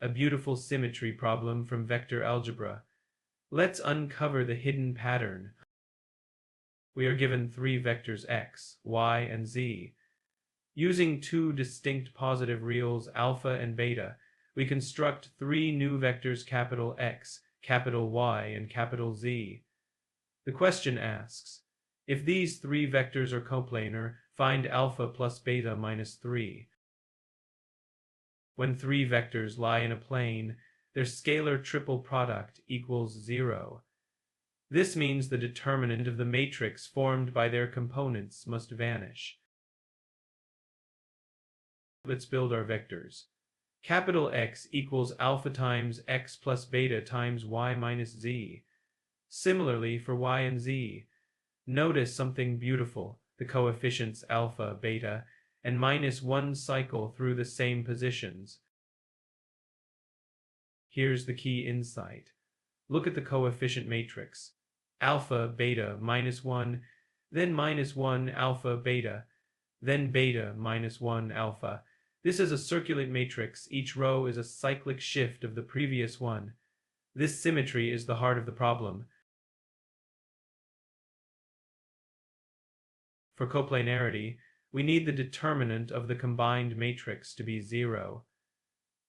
a beautiful symmetry problem from vector algebra. Let's uncover the hidden pattern. We are given three vectors x, y, and z. Using two distinct positive reals alpha and beta, we construct three new vectors capital X, capital Y, and capital Z. The question asks, if these three vectors are coplanar, find alpha plus beta minus 3. When three vectors lie in a plane, their scalar triple product equals 0. This means the determinant of the matrix formed by their components must vanish. Let's build our vectors. Capital X equals alpha times x plus beta times y minus z. Similarly for y and z. Notice something beautiful. The coefficients alpha, beta, and minus 1 cycle through the same positions. Here's the key insight. Look at the coefficient matrix. Alpha, beta, minus 1, then minus 1 alpha, beta, then beta, minus 1 alpha. This is a circulate matrix. Each row is a cyclic shift of the previous one. This symmetry is the heart of the problem. For coplanarity, we need the determinant of the combined matrix to be 0.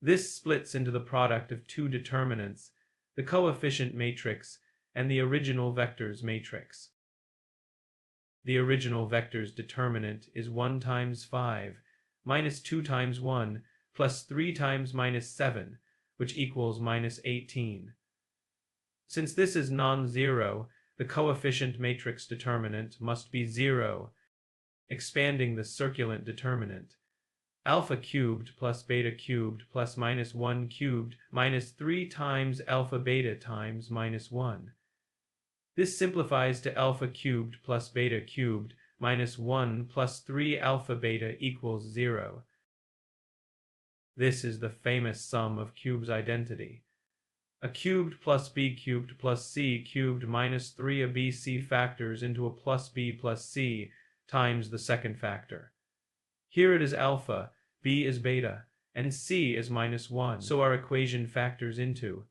This splits into the product of two determinants, the coefficient matrix and the original vectors matrix. The original vector's determinant is 1 times 5, minus 2 times 1, plus 3 times minus 7, which equals minus 18. Since this is non-zero, the coefficient matrix determinant must be 0, expanding the circulant determinant. Alpha cubed plus beta cubed plus minus 1 cubed minus 3 times alpha beta times minus 1. This simplifies to alpha cubed plus beta cubed minus 1 plus 3 alpha beta equals 0. This is the famous sum of cubes identity. A cubed plus b cubed plus c cubed minus 3 a bc factors into a plus b plus c times the second factor. Here it is alpha, b is beta, and c is minus 1, so our equation factors into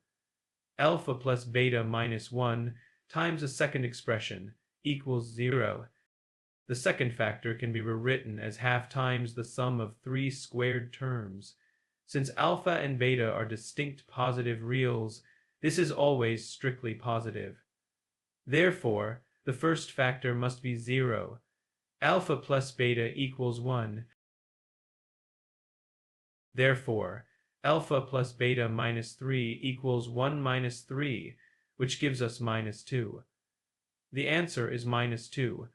alpha plus beta minus 1 times a second expression equals 0. The second factor can be rewritten as half times the sum of 3 squared terms. Since alpha and beta are distinct positive reals, this is always strictly positive. Therefore, the first factor must be 0. Alpha plus beta equals 1. Therefore, alpha plus beta minus 3 equals 1 minus 3, which gives us minus 2. The answer is minus 2.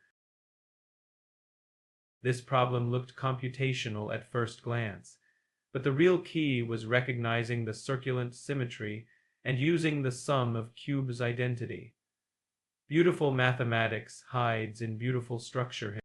This problem looked computational at first glance, but the real key was recognizing the circulant symmetry and using the sum of cubes identity. Beautiful mathematics hides in beautiful structure.